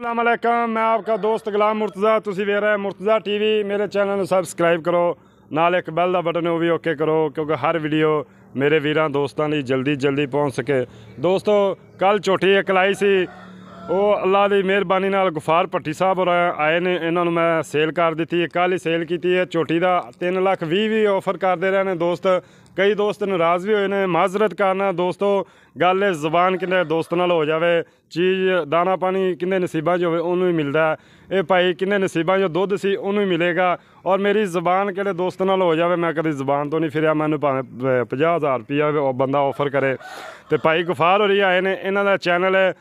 अस्सलाम वालेकुम, मैं आपका दोस्त गुलाम मुर्तज़ा। तुसी वेख रहे मुर्तज़ा टीवी। मेरे चैनल ਨੂੰ ਸਬਸਕ੍ਰਾਈਬ ਕਰੋ, ਨਾਲ ਇੱਕ ਬੈਲ ਦਾ ਬਟਨ ਉਹ ਵੀ ਓਕੇ ਕਰੋ, ਕਿਉਂਕਿ ਹਰ ਵੀਡੀਓ ਮੇਰੇ ਵੀਰਾਂ ਦੋਸਤਾਂ ਲਈ ਜਲਦੀ ਪਹੁੰਚ ਸਕੇ। ਦੋਸਤੋ, ਕੱਲ ਝੋਟੀ ਇੱਕ ਲਾਈ ਸੀ, ਉਹ ਅੱਲਾ ਦੀ ਮਿਹਰਬਾਨੀ ਨਾਲ ਗੁਫਾਰ ਭੱਟੀ ਸਾਹਿਬ ਔਰ ਆਏ ਨੇ, ਇਹਨਾਂ ਨੂੰ ਮੈਂ ਸੇਲ ਕਰ ਦਿੱਤੀ ਹੈ। ਕੱਲ੍ਹ ਹੀ ਸੇਲ ਕੀਤੀ ਹੈ। ਝੋਟੀ ਦਾ 3,20,000 ਵੀ ਆਫਰ ਕਰਦੇ ਰਹੇ ਨੇ ਦੋਸਤ। ਕਈ ਦੋਸਤ ਨਾਰਾਜ਼ ਵੀ ਹੋਏ ਨੇ, ਮਾਜ਼ਰਤ ਕਰਨਾ ਦੋਸਤੋ। ਗੱਲ ਜ਼ਬਾਨ ਕਿੰਨੇ ਦੋਸਤ ਨਾਲ ਹੋ ਜਾਵੇ, ਚੀਜ਼ ਦਾਣਾ ਪਾਣੀ ਕਿੰਨੇ ਨਸੀਬਾਂ 'ਚ ਹੋਵੇ ਉਹਨੂੰ ਹੀ ਮਿਲਦਾ। ਇਹ ਭਾਈ ਕਿੰਨੇ ਨਸੀਬਾਂ 'ਚ ਦੁੱਧ ਸੀ ਉਹਨੂੰ ਹੀ ਮਿਲੇਗਾ। ਔਰ ਮੇਰੀ ਜ਼ਬਾਨ ਕਿਹੜੇ ਦੋਸਤ ਨਾਲ ਹੋ ਜਾਵੇ, ਮੈਂ ਕਦੀ ਜ਼ਬਾਨ ਤੋਂ ਨਹੀਂ ਫਿਰਿਆ। ਮੈਨੂੰ ਭਾਵੇਂ 50,000 ਰੁਪਈਆ ਉਹ ਬੰਦਾ ਆਫਰ ਕਰੇ। ਤੇ ਭਾਈ ਗੁਫਾਰ ਹੋਰੀ ਆਏ ਨੇ, ਇਹਨਾਂ ਦਾ ਚੈਨਲ ਹੈ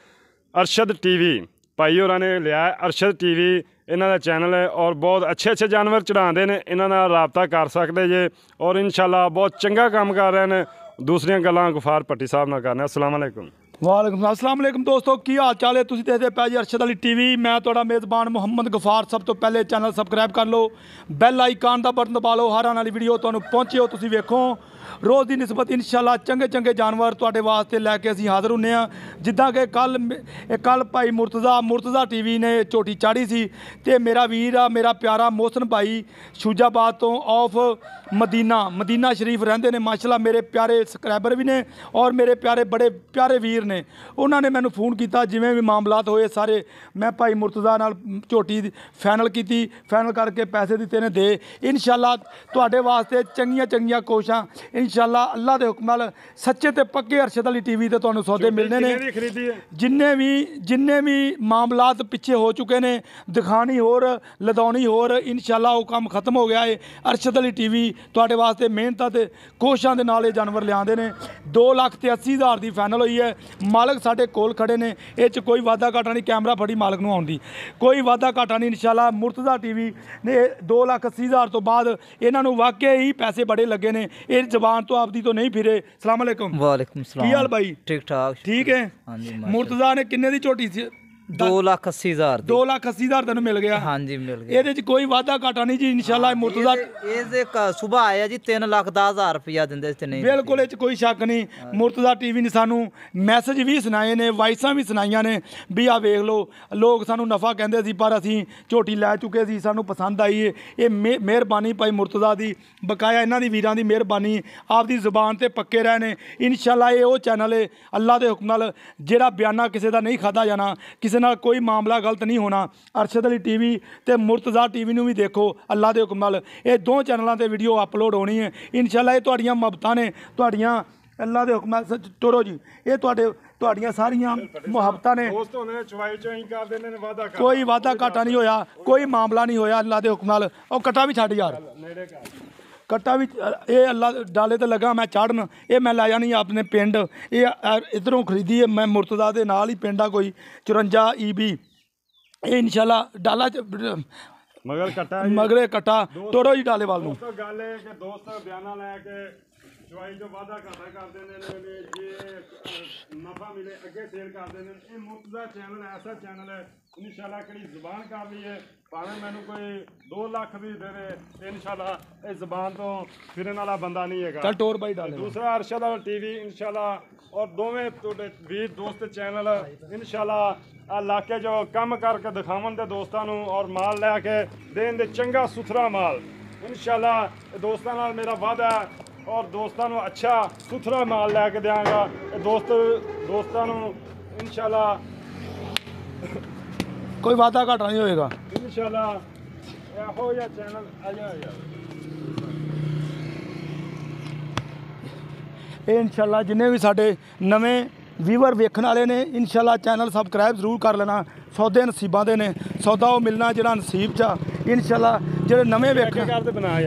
ਅਰਸ਼ਦ ਟੀਵੀ। ਭਾਈ ਹੋਰਾਂ ਨੇ ਲਿਆ ਅਰਸ਼ਦ ਟੀਵੀ, ਇਹਨਾਂ ਦਾ ਚੈਨਲ ਹੈ। ਔਰ ਬਹੁਤ ਅੱਛੇ ਜਾਨਵਰ ਚੜ੍ਹਾਉਂਦੇ ਨੇ, ਇਹਨਾਂ ਨਾਲ ਰਾਬਤਾ ਕਰ ਸਕਦੇ ਜੇ। ਔਰ ਇਨਸ਼ਾਅੱਲਾ ਬਹੁਤ ਚੰਗਾ ਕੰਮ ਕਰ ਰਹੇ ਨੇ। ਦੂਸਰੀਆਂ ਗੱਲਾਂ ਗੁਫਾਰ ਭੱਟੀ ਸਾਹਿਬ ਨਾਲ ਕਰਨਾ। अस्सलाम वालेकुम। वालेकुम अस्सलाम वालेकुम दोस्तों, की हाल चाल है? तुसीं देखदे पए जी अरशद अली टीवी। मैं तुहाडा मेज़बान मुहम्मद गफार। सब तो पहले चैनल सबसक्राइब कर लो, बैल आइकन का बटन दबा लो, हर आने वाली वीडियो तुहानूं पहुंचे हो तुसीं वेखो। रोज़ की निस्बत इंशाअल्लाह चंगे जानवर तुहाडे वास्ते लैके असीं हाज़र हुंदे हां। जिद्दां कि कल भाई मुर्तज़ा टीवी ने झोटी चाढ़ी सी, ते मेरा वीर आ, मेरा प्यारा मोहसन भाई शुजाबाद तो ऑफ मदीना शरीफ रहिंदे ने माशाअल्लाह। मेरे प्यारे सबसक्राइबर भी ने और मेरे बड़े प्यारे वीर ने। उन्होंने मैनू फोन किया, जिवें भी मामलात होए सारे मैं भाई मुर्तज़ा नाल झोटी फाइनल की, फाइनल करके पैसे दिते ने दे। इंशाअल्लाह तुहाडे वास्ते चंगियां कोशिशां इंशाअल्लाह अल्लाह के हुक्म नाल सच्चे ते पक्के अरशद अली टीवी ते तुहानूं सौदे मिलने ने। जिन्ने भी मामलात पिछे हो चुके ने, दिखानी होर लदाउनी होर, इंशाअल्लाह वो काम खत्म हो गया है। अरशद अली टीवी तुहाडे वास्ते मेहनत ते कोशिशां दे नाल जानवर लिआंदे ने। 2,80,000 की फाइनल हुई है। मालक साडे कोल खड़े ने, इह च कोई वाधा घाटा नहीं। कैमरा फड़ी मालक नूं आउण दी कोई वाधा घाटा नहीं। इंशाअल्लाह मुर्तज़ा टीवी ने 2,80,000 तो बाद इन्हां नूं वाकई ही पैसे बड़े लगे ने। इह जबान तो आपदी तो नहीं फिरे। अस्सलाम वालेकुम। वालेकुम सलाम। की हाल भाई? ठीक ठाक। ठीक है। हाँ जी। मुर्तज़ा ने किन्ने दी झोटी सी? 2,80,000। 2,80,000 तेन मिल गया? हाँ जी मिल गया। ਇਹਦੇ 'ਚ ਕੋਈ ਵਾਧਾ ਘਾਟਾ ਨਹੀਂ ਜੀ इंशाअल्लाह। मुर्तज़ा ਇਹਦੇ ਸੁਬਹ ਆਇਆ ਜੀ 3,10,000 ਰੁਪਇਆ ਦਿੰਦੇ ਤੇ ਨਹੀਂ। ਬਿਲਕੁਲ ਇਹ 'ਚ ਕੋਈ ਸ਼ੱਕ ਨਹੀਂ। ਮੁਰਤਜ਼ਾ ਟੀਵੀ ਨੇ ਸਾਨੂੰ ਮੈਸੇਜ ਵੀ ਸੁਣਾਏ ਨੇ, ਵਾਇਸਾਂ ਵੀ ਸੁਣਾਈਆਂ ਨੇ ਵੀ ਆ ਵੇਖ ਲਓ। ਲੋਕ ਸਾਨੂੰ ਨਫਾ ਕਹਿੰਦੇ ਸੀ, ਪਰ ਅਸੀਂ ਝੋਟੀ ਲੈ ਚੁੱਕੇ ਸੀ, ਸਾਨੂੰ ਪਸੰਦ ਆਈ ਹੈ। ਇਹ ਮਿਹਰਬਾਨੀ ਭਾਈ ਮੁਰਤਜ਼ਾ ਦੀ, ਬਕਾਇਆ ਇਹਨਾਂ ਦੀ ਵੀਰਾਂ ਦੀ ਮਿਹਰਬਾਨੀ। ਆਪਦੀ ਜ਼ੁਬਾਨ ਤੇ ਪੱਕੇ ਰਹੇ ਨੇ। ਇੰਸ਼ਾਅੱਲਾ ਇਹ ਉਹ ਚੈਨਲ ਹੈ ਅੱਲਾ ਦੇ ਹੁਕਮ ਨਾਲ ਜਿਹੜਾ ਬਿਆਨਾ ਕਿਸੇ ਦਾ ਨਹੀਂ ਖਾਧਾ ਜਾਣਾ, ਕਿਸੇ ਨਾਲ ਕੋਈ ਮਾਮਲਾ ਗਲਤ ਨਹੀਂ ਹੋਣਾ। ਅਰਸ਼ਦ ਅਲੀ ਟੀਵੀ ਤੇ ਮੁਰਤਜ਼ਾ ਟੀਵੀ ਨੂੰ ਵੀ ਦੇਖੋ ਅੱਲਾ ਦੇ ਹੁਕਮ ਨਾਲ। ਇਹ ਦੋ ਚੈਨਲਾਂ ਤੇ ਵੀਡੀਓ ਅਪਲੋਡ ਹੋਣੀ ਹੈ ਇੰਸ਼ਾਅੱਲਾ। ਇਹ ਤੁਹਾਡੀਆਂ ਮੁਹੱਬਤਾਂ ਨੇ, ਤੁਹਾਡੀਆਂ ਅੱਲਾ ਦੇ ਹੁਕਮ ਨਾਲ ਟੋਰੋ ਜੀ। ਇਹ ਤੁਹਾਡੀਆਂ ਸਾਰੀਆਂ ਮੁਹੱਬਤਾਂ ਨੇ। ਕੋਈ ਵਾਧਾ ਘਾਟਾ ਨਹੀਂ ਹੋਇਆ, ਕੋਈ ਮਾਮਲਾ ਨਹੀਂ ਹੋਇਆ ਅੱਲਾ ਦੇ ਹੁਕਮ ਨਾਲ। ਉਹ ਕਟਾ ਵੀ ਛੱਡ ਯਾਰ, कट्टा भी ये अल्लाह डाले तो लगा मैं चढ़न। ये मैं लै जानी अपने पिंड। ये इधरों खरीदी है मैं मुर्तज़ा दे नाल ही पिंड आ कोई 54 EB। ये इंशाअल्लाह डाला मगरे कट्टा टोरो जी डाले वाल नूं। गल है कि दोस्त बयाना लैके चवाई जो वादा घाटा करते हैं, जे नफा मिले अगे सेल करते हैं। ये मुर्तज़ा चैनल ऐसा चैनल है इंशाअल्लाह कड़ी जुबान कर ली है, भावें मैनू कोई 2 लाख भी दे दे, इंशाअल्लाह इस जुबान तो फिरन वाला बंदा नहीं है। चल टोर भाई डाले। दूसरा अरशद अली टीवी इंशाअल्लाह और दोवें तुहाडे वीर दोस्त चैनल इंशाअल्लाह इलाके जो कम करके दिखावन दे दोस्तां नूं और माल लैके देन दे चंगा सुथरा माल इंशाअल्लाह। दोस्तां नाल मेरा वादा है और दोस्तां नूं अच्छा सुथरा माल लैके देंगा। दोस्तां नूं इंशाअल्लाह कोई वादा घाटा नहीं होएगा इंशाअल्लाह। हो या चैनल आ जाए ये इंशाअल्लाह। जिन्ने भी साडे नवें व्यूअर वेखण वाले ने इंशाअल्लाह चैनल सबसक्राइब जरूर कर लेना। सौदे नसीबां दे ने, सौदा वो मिलना जिहड़ा नसीब च इंशाअल्लाह। ਜਿਹੜੇ ਨਵੇਂ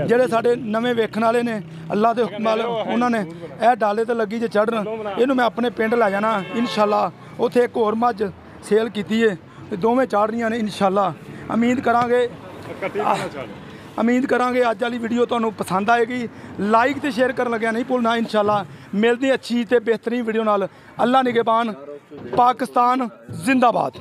ਜਿਹੜੇ ਸਾਡੇ ਨਵੇਂ ਵੇਖਣ ਵਾਲੇ ਨੇ ਅੱਲਾ ਦੇ ਹੁਕਮ ਨਾਲ, ਉਹਨਾਂ ਨੇ ਇਹ ਡਾਲੇ ਤੇ ਲੱਗੀ ਜੇ ਚੜ੍ਹਨ, ਇਹਨੂੰ ਮੈਂ ਆਪਣੇ ਪਿੰਡ ਲੈ ਜਾਣਾ ਇੰਸ਼ਾਅੱਲਾ। ਉੱਥੇ ਇੱਕ ਹੋਰ ਮੱਝ ਸੇਲ ਕੀਤੀ ਹੈ, ਦੋਵੇਂ ਚਾੜ ਰਹੀਆਂ ਨੇ ਇੰਸ਼ਾਅੱਲਾ। ਉਮੀਦ ਕਰਾਂਗੇ ਅੱਜ ਵਾਲੀ ਵੀਡੀਓ ਤੁਹਾਨੂੰ ਪਸੰਦ ਆਏਗੀ। ਲਾਈਕ ਤੇ ਸ਼ੇਅਰ ਕਰਨ ਲੱਗਿਆ ਨਹੀਂ ਭੁੱਲਣਾ ਇੰਸ਼ਾਅੱਲਾ। ਮਿਲਦੀ ਅੱਛੀ ਤੇ ਬਿਹਤਰੀਨ ਵੀਡੀਓ ਨਾਲ। ਅੱਲਾ ਨਿਗਹਿਬਾਨ। ਪਾਕਿस्तान जिंदाबाद।